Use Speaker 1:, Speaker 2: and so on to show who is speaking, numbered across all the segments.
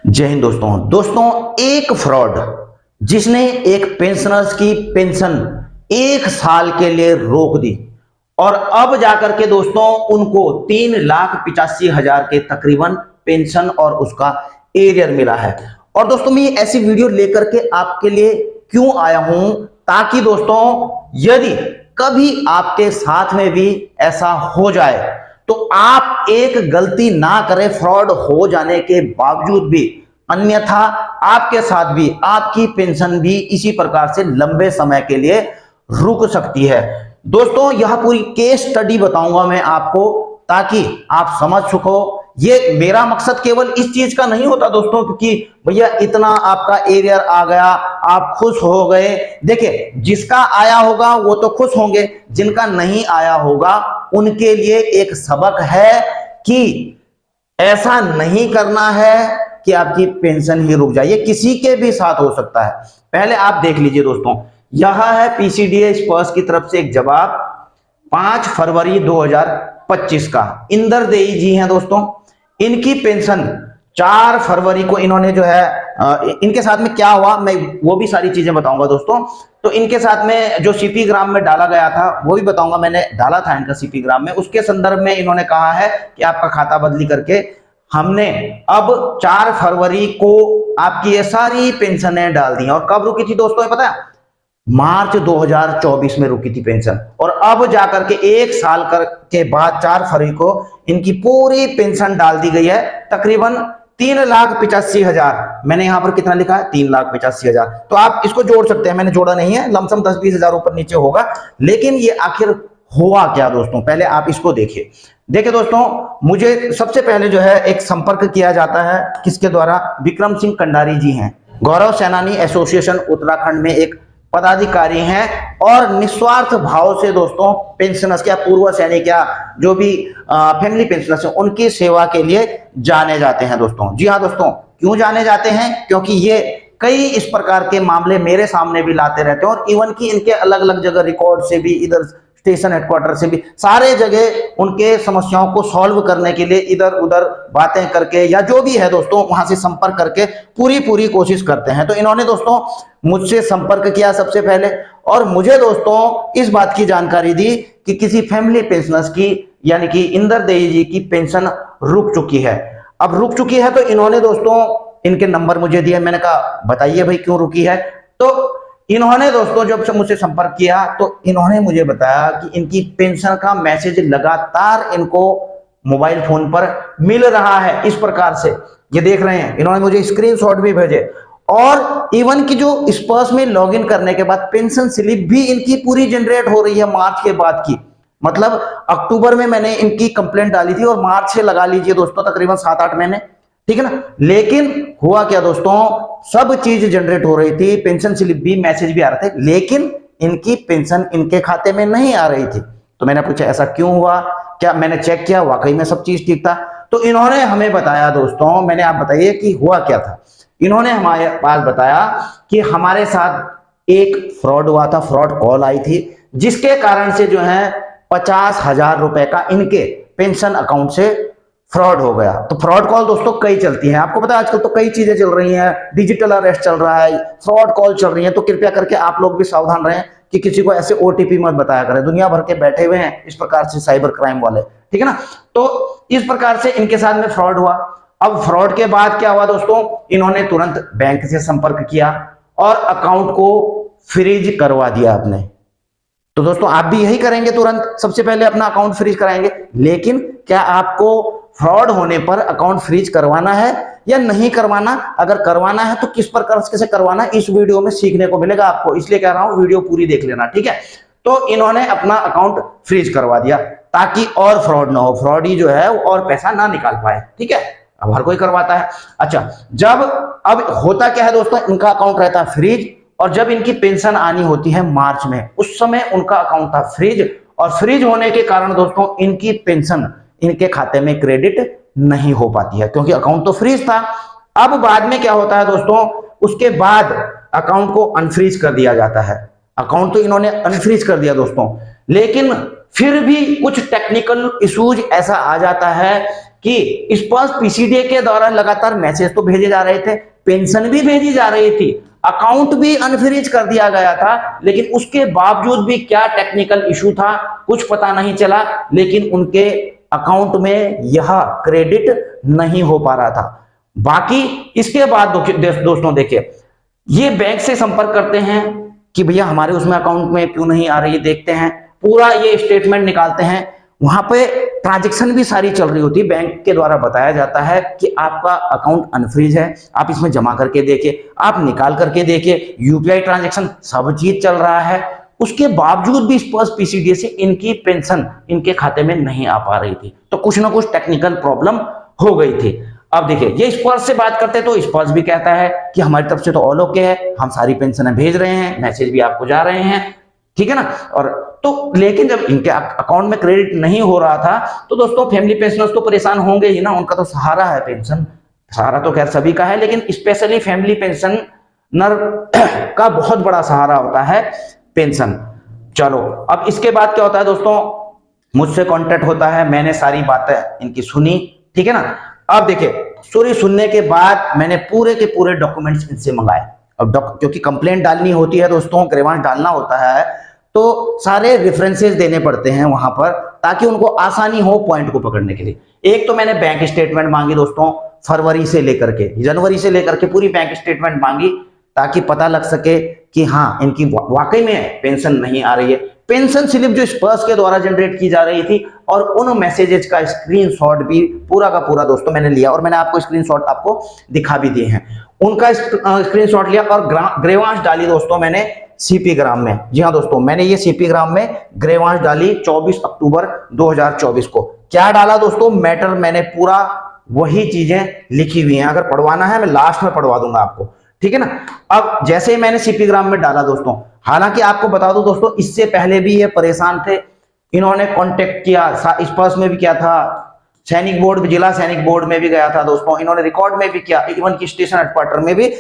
Speaker 1: जय हिंद दोस्तों एक फ्रॉड जिसने एक पेंशनर्स की पेंशन 1 साल के लिए रोक दी और अब जाकर के दोस्तों उनको 3,85,000 के तकरीबन पेंशन और उसका एरियर मिला है। और दोस्तों मैं ऐसी वीडियो लेकर के आपके लिए क्यों आया हूं, ताकि दोस्तों यदि कभी आपके साथ में भी ऐसा हो जाए तो आप एक गलती ना करें फ्रॉड हो जाने के बावजूद भी, अन्यथा आपके साथ भी आपकी पेंशन भी इसी प्रकार से लंबे समय के लिए रुक सकती है। दोस्तों यह पूरी केस स्टडी बताऊंगा मैं आपको, ताकि आप समझ सको। ये मेरा मकसद केवल इस चीज का नहीं होता दोस्तों, क्योंकि भैया इतना आपका एरियर आ गया आप खुश हो गए। देखिए जिसका आया होगा वो तो खुश होंगे, जिनका नहीं आया होगा उनके लिए एक सबक है कि ऐसा नहीं करना है कि आपकी पेंशन ही रुक जाए। ये किसी के भी साथ हो सकता है। पहले आप देख लीजिए दोस्तों, यह है पीसीडीए स्पर्श की तरफ से एक जवाब 5 फरवरी 2025 का। इंदर देई जी हैं दोस्तों, इनकी पेंशन 4 फरवरी को इन्होंने जो है इनके साथ में क्या हुआ मैं वो भी सारी चीजें बताऊंगा दोस्तों। तो इनके साथ में जो सीपी ग्राम में डाला गया था वो भी बताऊंगा, मैंने डाला था इनका सीपी ग्राम में, उसके संदर्भ में इन्होंने कहा है कि आपका खाता बदली करके हमने अब 4 फरवरी को आपकी ये सारी पेंशनें डाल दी। और कब रुकी थी दोस्तों ये पता है? मार्च 2024 में रुकी थी पेंशन, और अब जाकर के 1 साल के बाद 4 फरवरी को इनकी पूरी पेंशन डाल दी गई है, तकरीबन 3,85,000। मैंने यहां पर कितना लिखा है? 3,85,000। तो आप इसको जोड़ सकते हैं, मैंने जोड़ा नहीं है, लमसम 10-20 हजार ऊपर नीचे होगा। लेकिन ये आखिर हुआ क्या दोस्तों, पहले आप इसको देखिए। देखिए दोस्तों, मुझे सबसे पहले जो है एक संपर्क किया जाता है, किसके द्वारा? विक्रम सिंह कंडारी जी हैं, गौरव सेनानी एसोसिएशन उत्तराखंड में एक पदाधिकारी हैं और निस्वार्थ भाव से दोस्तों पेंशनर्स क्या पूर्व सैनिक या जो भी फैमिली पेंशनर्स हैं उनकी सेवा के लिए जाने जाते हैं दोस्तों। जी हाँ दोस्तों, क्यों जाने जाते हैं? क्योंकि ये कई इस प्रकार के मामले मेरे सामने भी लाते रहते हैं, और इवन की इनके अलग अलग जगह रिकॉर्ड से भी, इधर स्टेशन हेडक्वार्टर से भी, सारे जगह उनके समस्याओं को सॉल्व करने के लिए इधर उधर बातें करके या जो भी है दोस्तों वहां से संपर्क करके पूरी कोशिश करते हैं। तो इन्होंने दोस्तों मुझसे संपर्क किया सबसे पहले, और मुझे दोस्तों इस बात की जानकारी दी कि किसी फैमिली पेंशनर्स की यानी कि इंदर देई जी की पेंशन रुक चुकी है। अब रुक चुकी है तो इन्होंने दोस्तों इनके नंबर मुझे दिए। मैंने कहा बताइए भाई क्यों रुकी है। तो इन्होंने दोस्तों जब से मुझसे संपर्क किया तो इन्होंने मुझे बताया कि इनकी पेंशन का मैसेज लगातार इनको मोबाइल फोन पर मिल रहा है। इस प्रकार से ये देख रहे हैं, इन्होंने मुझे स्क्रीनशॉट भी भेजे, और इवन की जो स्पर्श में लॉगिन करने के बाद पेंशन स्लिप भी इनकी पूरी जनरेट हो रही है मार्च के बाद की। मतलब अक्टूबर में मैंने इनकी कंप्लेंट डाली थी और मार्च से लगा लीजिए दोस्तों तकरीबन 7-8 महीने, ठीक है ना। लेकिन हुआ क्या दोस्तों, सब चीज जनरेट हो रही थी, पेंशन स्लिप भी, मैसेज भी आ रहे थे, लेकिन इनकी पेंशन इनके खाते में नहीं आ रही थी। तो मैंने पूछा ऐसा क्यों हुआ, क्या? मैंने चेक किया, वाकई में सब चीज ठीक था। तो इन्होंने हमें बताया दोस्तों, मैंने आप बताइए कि हुआ क्या था। इन्होंने हमारे पास बताया कि हमारे साथ एक फ्रॉड हुआ था, फ्रॉड कॉल आई थी, जिसके कारण से जो है 50,000 रुपए का इनके पेंशन अकाउंट से फ्रॉड हो गया। तो फ्रॉड कॉल दोस्तों कई चलती हैं, आपको पता है आजकल तो कई चीजें चल रही हैं, डिजिटल अरेस्ट चल रहा है, फ्रॉड कॉल चल रही है। तो कृपया करके आप लोग भी सावधान रहें कि किसी को ऐसे ओटीपी मत बताया करें। दुनिया भर के बैठे हुए हैं इस प्रकार से साइबर क्राइम वाले, ठीक है ना। तो इस प्रकार से इनके साथ में फ्रॉड हुआ। अब फ्रॉड के बाद क्या हुआ दोस्तों, इन्होंने तुरंत बैंक से संपर्क किया और अकाउंट को फ्रीज करवा दिया आपने। तो दोस्तों आप भी यही करेंगे, तुरंत सबसे पहले अपना अकाउंट फ्रीज कराएंगे। लेकिन क्या आपको फ्रॉड होने पर अकाउंट फ्रीज करवाना है या नहीं करवाना? अगर करवाना है तो किस प्रकार से करवाना, इस वीडियो में सीखने को मिलेगा आपको, इसलिए कह रहा हूं वीडियो पूरी देख लेना, ठीक है। तो इन्होंने अपना अकाउंट फ्रीज करवा दिया ताकि और फ्रॉड ना हो, फ्रॉडी जो है वो और पैसा ना निकाल पाए, ठीक है। अब हर कोई करवाता है। अच्छा, जब अब होता क्या है दोस्तों, इनका अकाउंट रहता है फ्रीज, और जब इनकी पेंशन आनी होती है मार्च में, उस समय उनका अकाउंट था फ्रीज, और फ्रीज होने के कारण दोस्तों इनकी पेंशन इनके खाते में क्रेडिट नहीं हो पाती है, क्योंकि अकाउंट तो फ्रीज था। अब बाद में क्या होता है दोस्तों, उसके बाद अकाउंट को अनफ्रीज कर दिया जाता है। अकाउंट तो इन्होंने अनफ्रीज कर दिया दोस्तों, लेकिन फिर भी कुछ टेक्निकल इश्यूज ऐसा आ जाता है कि स्पर्श पीसीडीए के द्वारा लगातार मैसेज तो भेजे जा रहे थे, पेंशन भी भेजी जा रही थी, अकाउंट भी अनफ्रीज कर दिया गया था, लेकिन उसके बावजूद भी क्या टेक्निकल इशू था कुछ पता नहीं चला, लेकिन उनके अकाउंट में यह क्रेडिट नहीं हो पा रहा था। बाकी इसके बाद दोस्तों देखिए, ये बैंक से संपर्क करते हैं कि भैया हमारे उसमें अकाउंट में क्यों नहीं आ रही, देखते हैं, पूरा ये स्टेटमेंट निकालते हैं, वहां पे ट्रांजैक्शन भी सारी चल रही होती है, बैंक के द्वारा बताया जाता है कि आपका अकाउंट अनफ्रीज है, आप इसमें जमा करके देखिए, आप निकाल करके देखिए, यूपीआई ट्रांजैक्शन सब चीज चल रहा है, उसके बावजूद भी स्पर्श पीसीडीए से इनकी पेंशन इनके खाते में नहीं आ पा रही थी, तो कुछ ना कुछ टेक्निकल प्रॉब्लम हो गई थी। अब देखिए, ये स्पर्श से बात करते तो स्पर्श भी कहता है कि हमारी तरफ से तो ऑल ओके है, हम सारी पेंशन भेज रहे हैं, मैसेज भी आपको जा रहे हैं, ठीक है ना। और तो लेकिन जब इनके अकाउंट में क्रेडिट नहीं हो रहा था तो दोस्तों फैमिली पेंशनर्स तो परेशान होंगे ही ना, उनका तो सहारा है पेंशन, सहारा तो खैर सभी का है, लेकिन स्पेशली फैमिली पेंशनर का बहुत बड़ा सहारा होता है पेंशन। चलो अब इसके बाद क्या होता है दोस्तों, मुझसे कांटेक्ट होता है, मैंने सारी बातें इनकी सुनी, ठीक है ना। अब देखिए, स्टोरी सुनने के बाद मैंने पूरे के पूरे डॉक्यूमेंट्स इनसे मंगाए। अब क्योंकि कंप्लेंट डालनी होती है दोस्तों, ग्रीवांस डालना होता है, तो सारे रेफरेंसेस देने पड़ते हैं वहां पर, ताकि उनको आसानी हो पॉइंट को पकड़ने के लिए। एक तो मैंने बैंक स्टेटमेंट मांगी दोस्तों, फरवरी से लेकर के जनवरी से लेकर के पूरी बैंक स्टेटमेंट मांगी, ताकि पता लग सके कि हाँ इनकी वाकई में पेंशन नहीं आ रही है। पेंशन स्लिप जो स्पर्श के द्वारा जनरेट की जा रही थी, और उन मैसेजेस का स्क्रीनशॉट भी पूरा का पूरा दोस्तों मैंने लिया, और मैंने आपको स्क्रीनशॉट आपको दिखा भी दिए हैं, उनका स्क्रीनशॉट लिया और ग्रीवांस डाली दोस्तों मैंने सीपी ग्राम में। जी हाँ दोस्तों, मैंने ये सीपी ग्राम में ग्रीवांस डाली 24 अक्टूबर 2024 को। क्या डाला दोस्तों, मैटर मैंने पूरा वही चीजें लिखी हुई हैं, अगर पढ़वाना है मैं लास्ट में पढ़वा दूंगा आपको, ठीक है ना। अब जैसे ही मैंने सीपी ग्राम में डाला दोस्तों, हालांकि आपको बता दूं दोस्तों, इससे पहले भी ये परेशान थे, इन्होंने कांटेक्ट किया, स्पर्श में भी किया था, सैनिक बोर्ड, जिला सैनिक बोर्ड में भी गया था दोस्तों, इन्होंने रिकॉर्ड में भी किया, इवन की स्टेशन हेडक्वार्टर में भी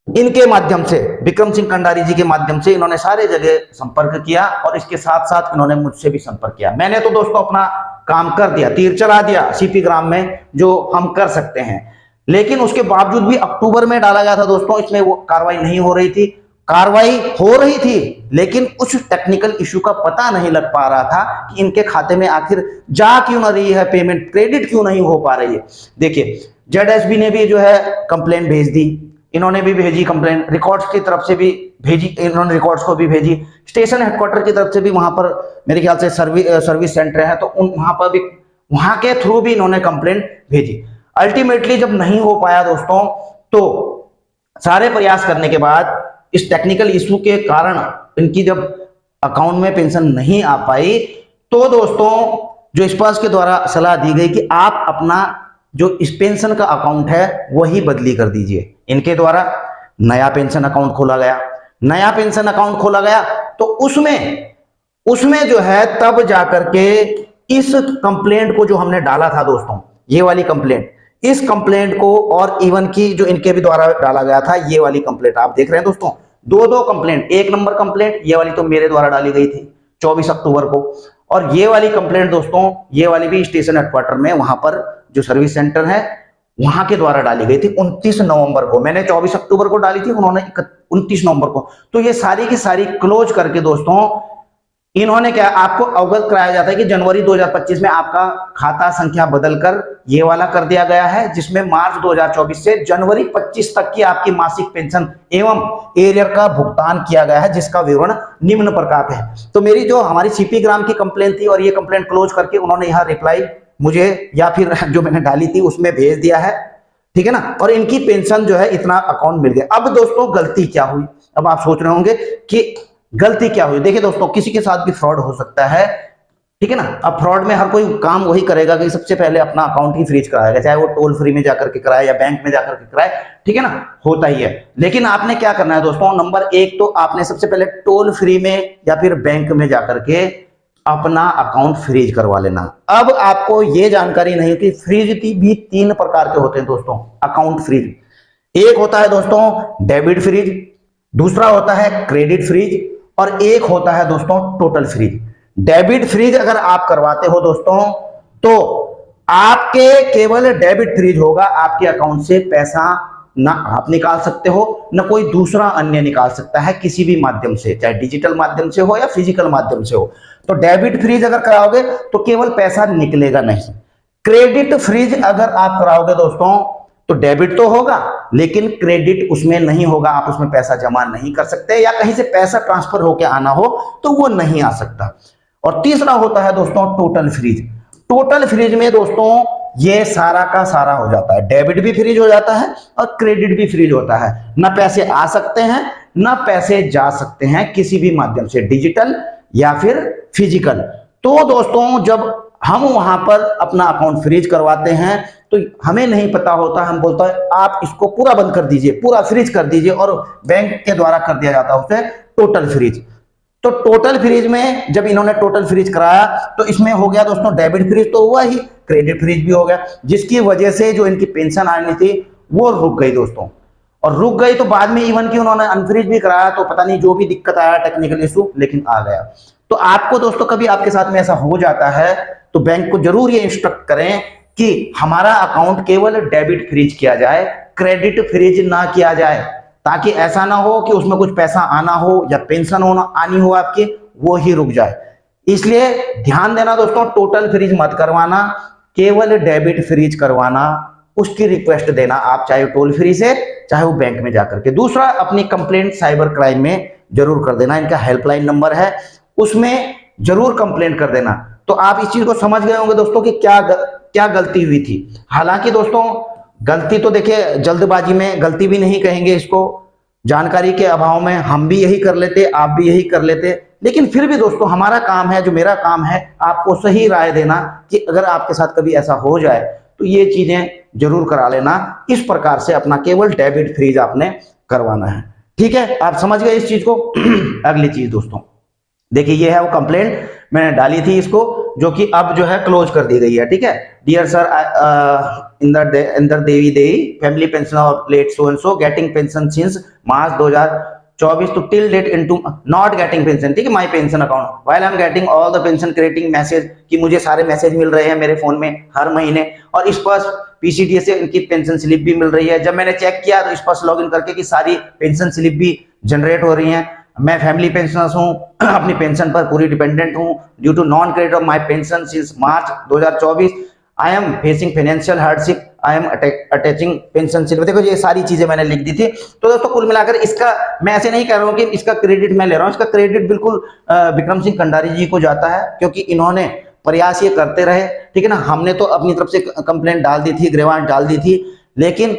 Speaker 1: इनके माध्यम से, विक्रम सिंह कंडारी जी के माध्यम से इन्होंने सारे जगह संपर्क किया, और इसके साथ साथ इन्होंने मुझसे भी संपर्क किया। मैंने तो दोस्तों अपना काम कर दिया, तीर चला दिया सीपी ग्राम में जो हम कर सकते हैं, लेकिन उसके बावजूद भी अक्टूबर में डाला गया था दोस्तों, इसमें वो कार्रवाई नहीं हो रही थी, कार्रवाई हो रही थी, लेकिन कुछ टेक्निकल इश्यू का पता नहीं लग पा रहा था कि इनके खाते में आखिर जा क्यों ना रही है, पेमेंट क्रेडिट क्यों नहीं हो पा रही है। देखिए, जेडएसबी ने भी जो है कंप्लेंट भेज दी, इन्होंने भी भेजी कंप्लेंट, रिकॉर्ड्स की तरफ से भी भेजी, इन्होंने रिकॉर्ड्स को भी भेजी, स्टेशन हेडक्वार्टर की तरफ से भी, वहां पर मेरे ख्याल से सर्विस सेंटर है, तो वहां पर भी, वहां के थ्रू भी इन्होंने कंप्लेंट भेजी। अल्टीमेटली जब नहीं हो पाया दोस्तों, तो सारे प्रयास करने के बाद इस टेक्निकल इशू के कारण इनकी जब अकाउंट में पेंशन नहीं आ पाई, तो दोस्तों जो स्पर्श के द्वारा सलाह दी गई कि आप अपना जो इस पेंशन का अकाउंट है वही बदली कर दीजिए। इनके द्वारा नया पेंशन अकाउंट खोला गया, नया पेंशन अकाउंट खोला गया, तो उसमें जो है तब जाकर के इस कंप्लेंट को जो हमने डाला था दोस्तों, ये वाली कंप्लेंट, इस कंप्लेंट को, और इवन की जो इनके भी द्वारा डाला गया था ये वाली कंप्लेंट आप देख रहे हैं दोस्तों, दो कंप्लेंट, एक नंबर कंप्लेंट ये वाली तो मेरे द्वारा डाली गई थी 24 अक्टूबर को, और ये वाली कंप्लेंट दोस्तों, ये वाली भी स्टेशन हेडक्वार्टर में वहां पर जो सर्विस सेंटर है वहां के द्वारा डाली गई थी 29 नवंबर को। मैंने 24 अक्टूबर को डाली थी, उन्होंने 29 नवंबर को। तो ये सारी की सारी क्लोज करके दोस्तों इन्होंने क्या, आपको अवगत कराया जाता है कि जनवरी 2025 में आपका खाता संख्या बदलकर ये वाला कर दिया गया है, जिसमें मार्च 2024 से जनवरी 25 तक की आपकी मासिक पेंशन एवं एरियर का भुगतान किया गया है, जिसका विवरण निम्न प्रकार है। तो मेरी जो हमारी सीपी ग्राम की कंप्लेंट थी, और ये कंप्लेंट क्लोज करके उन्होंने यहाँ रिप्लाई मुझे, या फिर जो मैंने डाली थी उसमें भेज दिया है, ठीक है ना, और इनकी पेंशन जो है इतना अकाउंट मिल गया। अब दोस्तों गलती क्या हुई, अब आप सोच रहे होंगे कि गलती क्या हुई। देखिए दोस्तों, किसी के साथ भी फ्रॉड हो सकता है, ठीक है ना। अब फ्रॉड में हर कोई काम वही करेगा कि सबसे पहले अपना अकाउंट ही फ्रीज कराएगा, चाहे वो टोल फ्री में जाकर के कराए या बैंक में जाकर के कराए, ठीक है ना, होता ही है। लेकिन आपने क्या करना है दोस्तों, नंबर एक तो आपने सबसे पहले टोल फ्री में या फिर बैंक में जाकर के अपना अकाउंट फ्रीज करवा लेना। अब आपको ये जानकारी नहीं कि फ्रीज भी 3 प्रकार के होते हैं दोस्तों, अकाउंट फ्रीज। एक होता है दोस्तों डेबिट फ्रीज, दूसरा होता है क्रेडिट फ्रीज, और एक होता है दोस्तों टोटल फ्रीज। डेबिट फ्रीज अगर आप करवाते हो दोस्तों, तो आपके केवल डेबिट फ्रीज होगा, आपके अकाउंट से पैसा ना आप निकाल सकते हो ना कोई दूसरा अन्य निकाल सकता है किसी भी माध्यम से, चाहे डिजिटल माध्यम से हो या फिजिकल माध्यम से हो। तो डेबिट फ्रीज अगर कराओगे तो केवल पैसा निकलेगा नहीं। क्रेडिट फ्रीज अगर आप कराओगे दोस्तों तो डेबिट तो होगा लेकिन क्रेडिट उसमें नहीं होगा, आप उसमें पैसा जमा नहीं कर सकते, या कहीं से पैसा ट्रांसफर होकर आना हो तो वो नहीं आ सकता। और तीसरा होता है दोस्तों टोटल फ्रीज। टोटल फ्रीज में दोस्तों ये सारा का सारा हो जाता है, डेबिट भी फ्रीज हो जाता है और क्रेडिट भी फ्रीज होता है, ना पैसे आ सकते हैं ना पैसे जा सकते हैं किसी भी माध्यम से, डिजिटल या फिर फिजिकल। तो दोस्तों जब हम वहां पर अपना अकाउंट फ्रीज करवाते हैं तो हमें नहीं पता होता, हम बोलते हैं आप इसको पूरा बंद कर दीजिए, पूरा फ्रीज कर दीजिए, और बैंक के द्वारा कर दिया जाता है उसे टोटल फ्रीज। तो टोटल फ्रीज में जब इन्होंने टोटल फ्रीज कराया तो इसमें हो गया दोस्तों डेबिट फ्रीज तो हुआ ही, क्रेडिट फ्रीज भी हो गया, जिसकी वजह से जो इनकी पेंशन आनी थी वो रुक गई दोस्तों। और रुक गई तो बाद में इवन की उन्होंने अनफ्रीज भी कराया, तो पता नहीं जो भी दिक्कत आया टेक्निकल इशू, लेकिन आ गया। तो आपको दोस्तों कभी आपके साथ में ऐसा हो जाता है तो बैंक को जरूर ये इंस्ट्रक्ट करें कि हमारा अकाउंट केवल डेबिट फ्रीज किया जाए, क्रेडिट फ्रीज ना किया जाए, ताकि ऐसा ना हो कि उसमें कुछ पैसा आना हो या पेंशन होना आनी हो आपकी, वो ही रुक जाए। इसलिए ध्यान देना दोस्तों, टोटल फ्रीज मत करवाना, केवल डेबिट फ्रीज करवाना, उसकी रिक्वेस्ट देना आप, चाहे टोल फ्री से चाहे वो बैंक में जाकर के। दूसरा, अपनी कंप्लेंट साइबर क्राइम में जरूर कर देना, इनका हेल्पलाइन नंबर है उसमें जरूर कंप्लेंट कर देना। तो आप इस चीज को समझ गए होंगे दोस्तों कि क्या गलती हुई थी। हालांकि दोस्तों गलती तो देखिए जल्दबाजी में गलती भी नहीं कहेंगे इसको, जानकारी के अभाव में हम भी यही कर लेते, आप भी यही कर लेते, लेकिन फिर भी दोस्तों हमारा काम है, जो मेरा काम है आपको सही राय देना कि अगर आपके साथ कभी ऐसा हो जाए तो ये चीजें जरूर करा लेना। इस प्रकार से अपना केवल डेबिट फ्रीज आपने करवाना है, ठीक है, आप समझ गए इस चीज को। अगली चीज दोस्तों देखिए, ये है वो कंप्लेंट मैंने डाली थी इसको, जो कि अब जो है क्लोज कर दी गई है, ठीक है। Dear sir, Inder Devi Devi family pension of late so and so getting pension since March 2024 तो till date into not getting pension, ठीक है, my pension account while I am getting all the pension crediting message, कि मुझे सारे message मिल रहे हैं मेरे phone में हर महीने, और इस पर पीसीडीएस से इनकी पेंशन स्लिप भी मिल रही है। जब मैंने चेक किया तो इस पर लॉग इन करके कि सारी पेंशन स्लिप भी जनरेट हो रही हैं। मैं फैमिली पेंशनर्स हूँ, अपनी पेंशन पर पूरी डिपेंडेंट हूँ। Due to non credit of my pension since March 2024 I am facing financial hardship, I am attaching pension slip. देखो ये सारी चीजें मैंने लिख दी थी। तो दोस्तों कुल मिलाकर इसका, मैं ऐसे नहीं कह रहा हूँ कि इसका क्रेडिट मैं ले रहा हूँ, इसका क्रेडिट बिल्कुल विक्रम सिंह कंडारी जी को जाता है, क्योंकि इन्होंने प्रयास ये करते रहे, ठीक है ना। हमने तो अपनी तरफ से कंप्लेंट डाल दी थी, ग्रीवांस डाल दी थी, लेकिन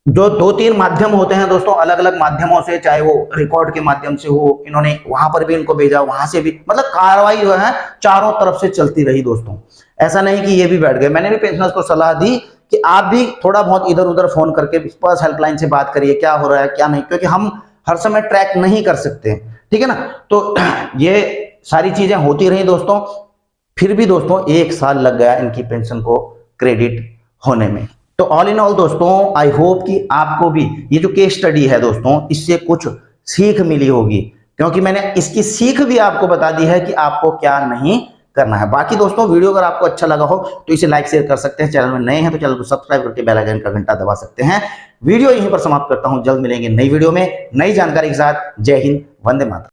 Speaker 1: जो 2-3 माध्यम होते हैं दोस्तों, अलग अलग माध्यमों से, चाहे वो रिकॉर्ड के माध्यम से हो, इन्होंने वहां पर भी इनको भेजा, वहां से भी, मतलब कार्रवाई जो है चारों तरफ से चलती रही दोस्तों। ऐसा नहीं कि ये भी बैठ गए। मैंने भी पेंशनर्स को सलाह दी कि आप भी थोड़ा बहुत इधर उधर फोन करके पर्स हेल्पलाइन से बात करिए, क्या हो रहा है क्या नहीं, क्योंकि हम हर समय ट्रैक नहीं कर सकते, ठीक है ना। तो ये सारी चीजें होती रही दोस्तों, फिर भी दोस्तों 1 साल लग गया इनकी पेंशन को क्रेडिट होने में। तो ऑल इन ऑल दोस्तों, आई होप कि आपको भी ये जो केस स्टडी है दोस्तों, इससे कुछ सीख मिली होगी, क्योंकि मैंने इसकी सीख भी आपको बता दी है कि आपको क्या नहीं करना है। बाकी दोस्तों वीडियो अगर आपको अच्छा लगा हो तो इसे लाइक शेयर कर सकते हैं, चैनल में नए हैं तो चैनल को सब्सक्राइब करके बेल आइकन का घंटा दबा सकते हैं। वीडियो यहीं पर समाप्त करता हूं, जल्द मिलेंगे नई वीडियो में नई जानकारी के साथ। जय हिंद, वंदे मातरम।